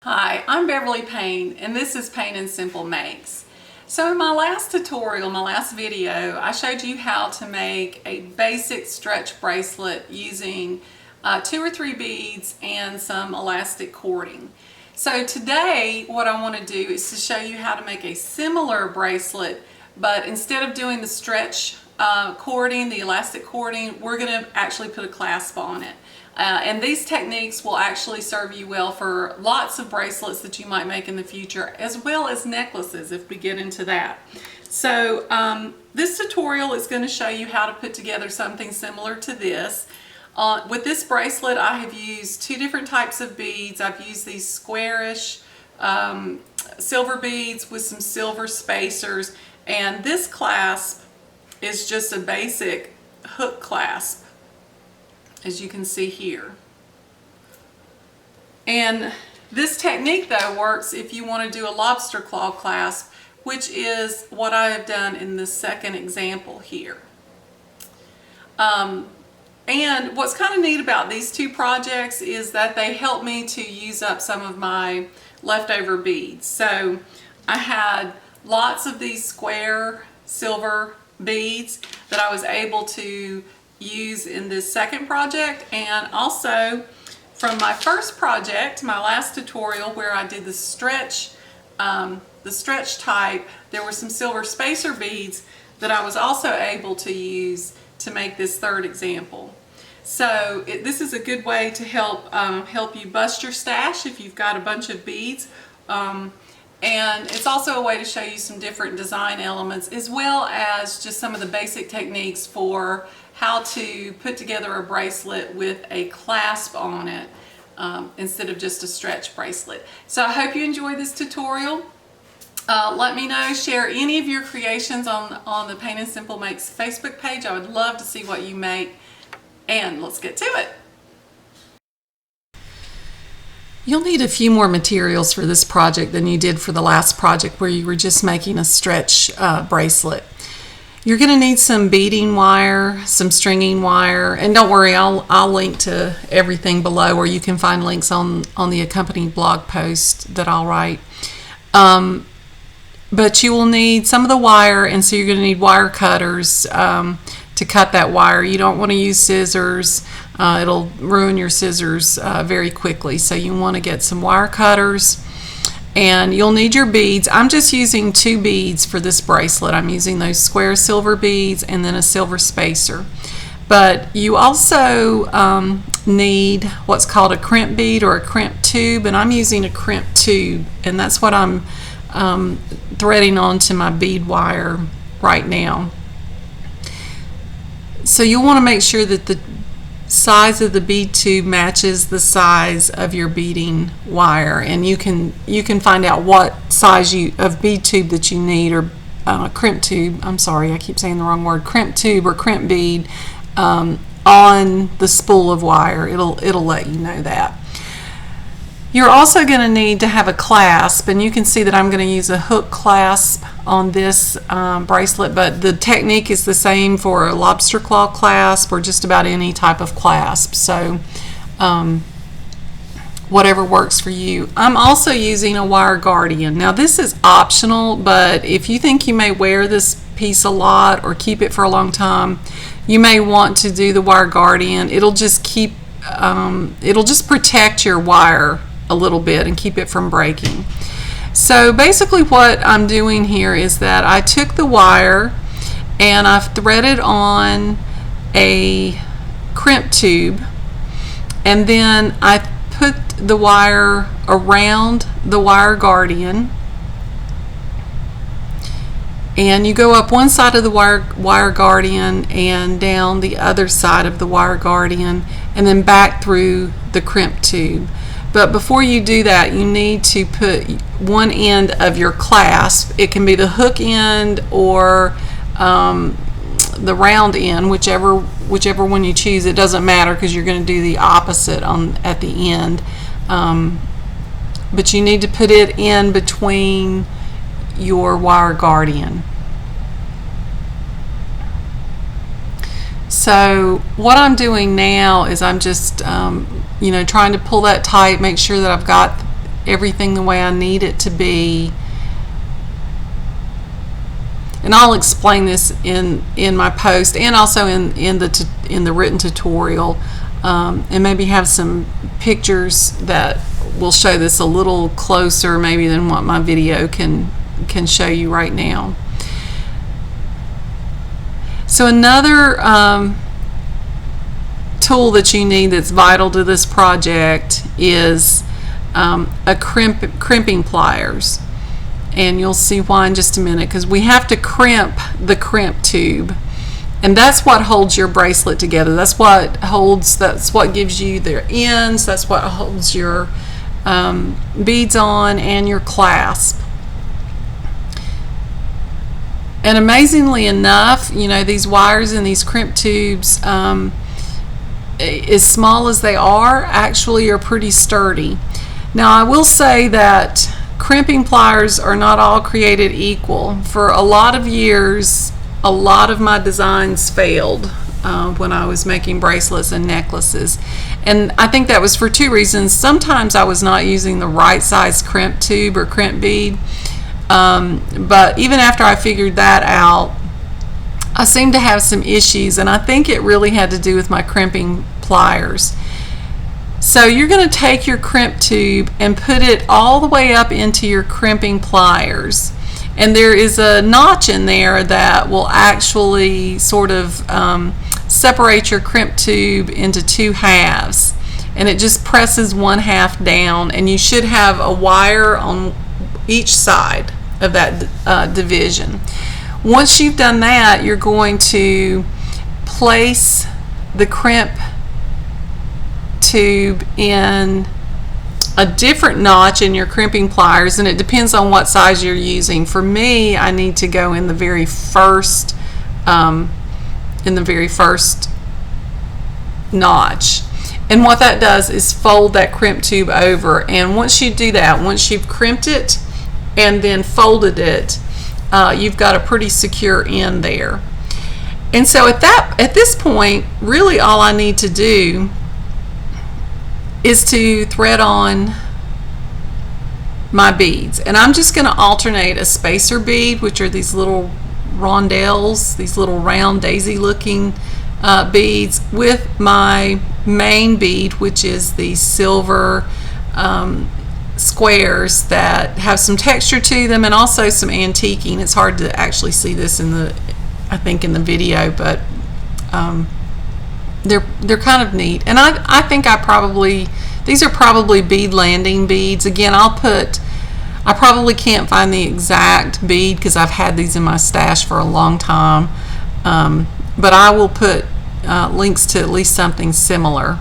Hi, I'm Beverly Payne and this is Payne and Simple Makes. So in my last tutorial, my last video, I showed you how to make a basic stretch bracelet using 2 or 3 beads and some elastic cording. So today what I want to do is to show you how to make a similar bracelet, but instead of doing the stretch cording, the elastic cording, we're going to actually put a clasp on it. And these techniques will actually serve you well for lots of bracelets that you might make in the future, as well as necklaces if we get into that. So this tutorial is going to show you how to put together something similar to this. With this bracelet, I have used 2 different types of beads. I've used these squarish silver beads with some silver spacers, and this clasp is just a basic hook clasp, as you can see here. And this technique though works if you want to do a lobster claw clasp, which is what I have done in the second example here. And what's kind of neat about these 2 projects is that they help me to use up some of my leftover beads. So I had lots of these square silver beads that I was able to use in this second project, and also from my first project, my last tutorial where I did the stretch type, there were some silver spacer beads that I was also able to use to make this third example. So this is a good way to help you bust your stash if you've got a bunch of beads. And it's also a way to show you some different design elements, as well as just some of the basic techniques for how to put together a bracelet with a clasp on it instead of just a stretch bracelet. So I hope you enjoy this tutorial. Let me know, share any of your creations on the Payne and Simple Makes Facebook page. I would love to see what you make, and let's get to it. You'll need a few more materials for this project than you did for the last project where you were just making a stretch bracelet. You're going to need some beading wire, some stringing wire, and don't worry, I'll link to everything below, or you can find links on the accompanying blog post that I'll write. But you will need some of the wire, and so you're going to need wire cutters to cut that wire. You don't want to use scissors. It'll ruin your scissors very quickly. So you want to get some wire cutters, and you'll need your beads. I'm just using 2 beads for this bracelet. I'm using those square silver beads and then a silver spacer. But you also need what's called a crimp bead or a crimp tube, and I'm using a crimp tube, and that's what I'm threading onto my bead wire right now. So you'll want to make sure that the size of the bead tube matches the size of your beading wire, and you can find out what size of bead tube that you need, or crimp tube. I'm sorry, I keep saying the wrong word. Crimp tube or crimp bead on the spool of wire. It'll let you know that. You're also going to need to have a clasp, and you can see that I'm going to use a hook clasp on this bracelet, but the technique is the same for a lobster claw clasp or just about any type of clasp. So whatever works for you. I'm also using a wire guardian. Now this is optional, but if you think you may wear this piece a lot or keep it for a long time, you may want to do the wire guardian. It'll just protect your wire a little bit and keep it from breaking. So basically what I'm doing here is that I took the wire and I've threaded on a crimp tube, and then I put the wire around the wire guardian, and you go up one side of the wire guardian and down the other side of the wire guardian, and then back through the crimp tube. But before you do that, you need to put one end of your clasp. It can be the hook end or the round end, whichever one you choose. It doesn't matter, because you're going to do the opposite at the end. But you need to put it in between your wire guardian. So what I'm doing now is I'm just trying to pull that tight, make sure that I've got everything the way I need it to be. And I'll explain this in my post and also in the written tutorial, and maybe have some pictures that will show this a little closer maybe than what my video can show you right now. So another tool that you need that's vital to this project is crimping pliers. And you'll see why in just a minute, because we have to crimp the crimp tube, and that's what holds your bracelet together. That's what gives you their ends, that's what holds your beads on and your clasp. And amazingly enough, you know, these wires in these crimp tubes, as small as they actually are pretty sturdy. Now I will say that crimping pliers are not all created equal. For a lot of years, a lot of my designs failed when I was making bracelets and necklaces. And I think that was for two reasons. Sometimes I was not using the right size crimp tube or crimp bead, but even after I figured that out, I seemed to have some issues, and I think it really had to do with my crimping pliers. So you're going to take your crimp tube and put it all the way up into your crimping pliers, and there is a notch in there that will actually sort of separate your crimp tube into two halves, and it just presses one half down, and you should have a wire on each side of that division. Once you've done that, you're going to place the crimp tube in a different notch in your crimping pliers, and it depends on what size you're using. For me, I need to go in the very first notch, and what that does is fold that crimp tube over. And once you do that, once you've crimped it and then folded it, you've got a pretty secure end there. And so at this point, really all I need to do is to thread on my beads, and I'm just going to alternate a spacer bead, which are these little rondelles, these little round daisy looking beads, with my main bead, which is the silver squares that have some texture to them and also some antiquing. It's hard to actually see this in the video, but they're kind of neat. And I think these are probably bead landing beads. Again, I probably can't find the exact bead because I've had these in my stash for a long time, but I will put links to at least something similar.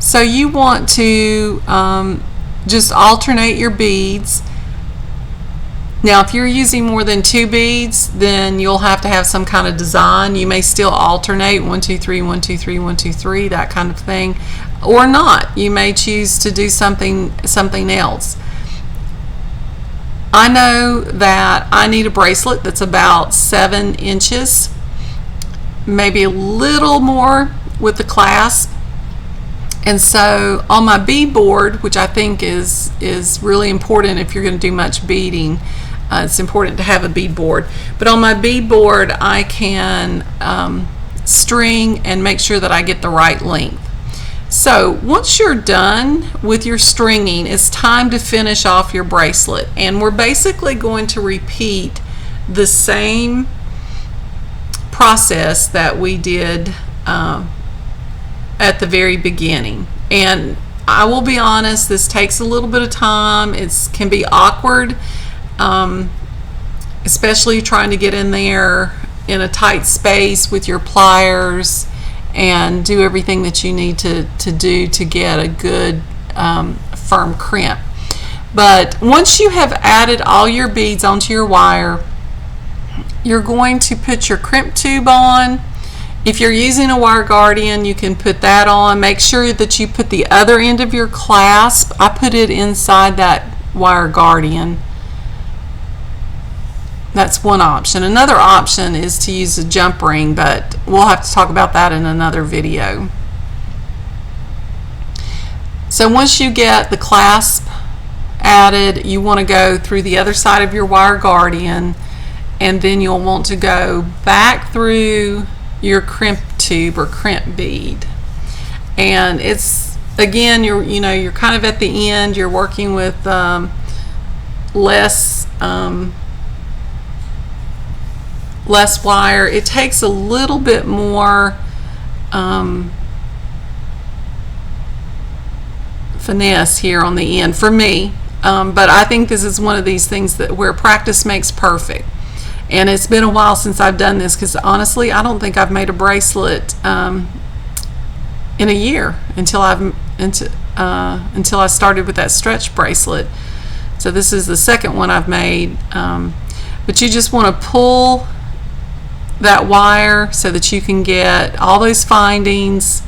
So you want to just alternate your beads. Now, if you're using more than two beads, then you'll have to have some kind of design. You may still alternate 1 2 3 1 2 3 1 2 3, that kind of thing, or not. You may choose to do something else. I know that I need a bracelet that's about 7 inches, maybe a little more with the clasp. And so on my bead board, which I think is really important if you're going to do much beading, it's important to have a bead board. But on my bead board, I can string and make sure that I get the right length. So once you're done with your stringing, it's time to finish off your bracelet. And we're basically going to repeat the same process that we did at the very beginning. And I will be honest, this takes a little bit of time. It can be awkward, especially trying to get in there in a tight space with your pliers and do everything that you need to do to get a good firm crimp. But once you have added all your beads onto your wire, you're going to put your crimp tube on. If you're using a wire guardian, you can put that on. Make sure that you put the other end of your clasp. I put it inside that wire guardian. That's one option. Another option is to use a jump ring, but we'll have to talk about that in another video. So once you get the clasp added, you want to go through the other side of your wire guardian, and then you'll want to go back through your crimp tube or crimp bead. And it's, again, you're kind of at the end, you're working with less wire. It takes a little bit more finesse here on the end for me, but I think this is one of these things that where practice makes perfect. And it's been a while since I've done this, because honestly I don't think I've made a bracelet in a year until I started with that stretch bracelet. So this is the second one I've made, but you just want to pull that wire so that you can get all those findings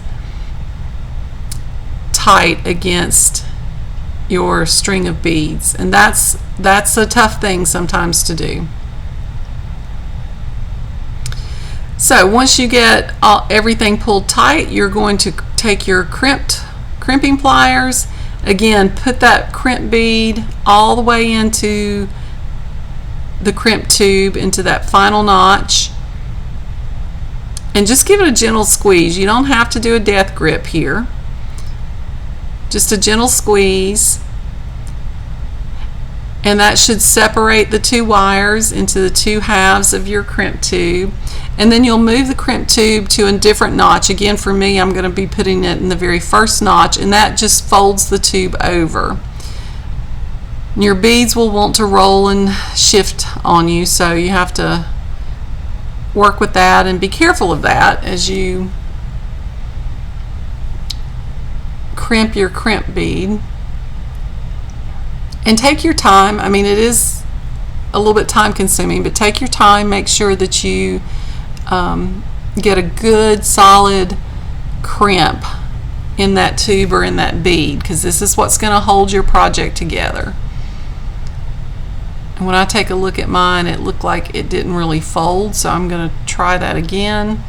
tight against your string of beads, and that's a tough thing sometimes to do. So once you get everything pulled tight, you're going to take your crimping pliers, again put that crimp bead all the way into the crimp tube, into that final notch, and just give it a gentle squeeze. You don't have to do a death grip here, just a gentle squeeze, and that should separate the two wires into the two halves of your crimp tube. And then you'll move the crimp tube to a different notch. Again, for me, I'm going to be putting it in the very first notch, and that just folds the tube over. Your beads will want to roll and shift on you, so you have to work with that and be careful of that as you crimp your crimp bead. And take your time. I mean, it is a little bit time consuming, but take your time. Make sure that you get a good solid crimp in that tube or in that bead, because this is what's going to hold your project together. And when I take a look at mine, it looked like it didn't really fold, so I'm going to try that again.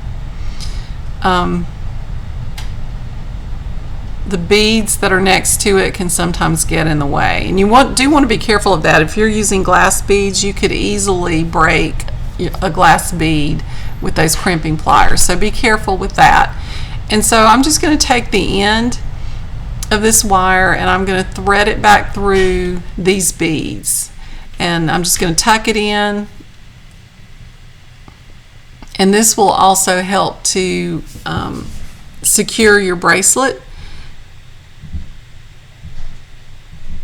The beads that are next to it can sometimes get in the way, and you do want to be careful of that. If you're using glass beads, you could easily break a glass bead with those crimping pliers, so be careful with that. And so I'm just going to take the end of this wire and I'm going to thread it back through these beads, and I'm just going to tuck it in, and this will also help to secure your bracelet.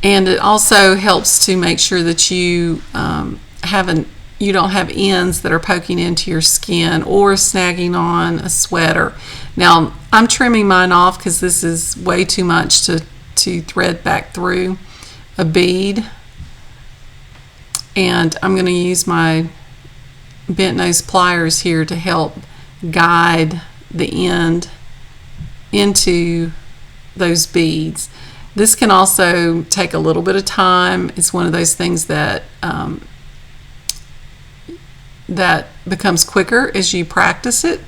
And it also helps to make sure that you you don't have ends that are poking into your skin or snagging on a sweater. Now I'm trimming mine off because this is way too much to thread back through a bead, and I'm going to use my bent nose pliers here to help guide the end into those beads. This can also take a little bit of time. It's one of those things that that becomes quicker as you practice it.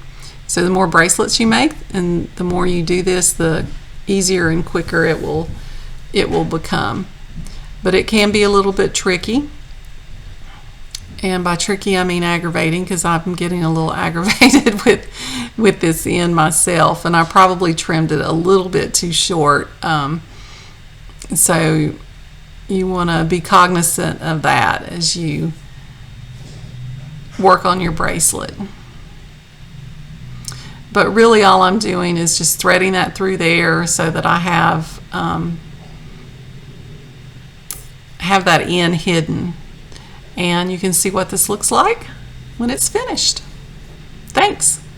So the more bracelets you make and the more you do this, the easier and quicker it will become. But it can be a little bit tricky. And by tricky I mean aggravating, because I'm getting a little aggravated with this end myself, and I probably trimmed it a little bit too short. So you want to be cognizant of that as you work on your bracelet. But really all I'm doing is just threading that through there so that I have that end hidden. And you can see what this looks like when it's finished. Thanks.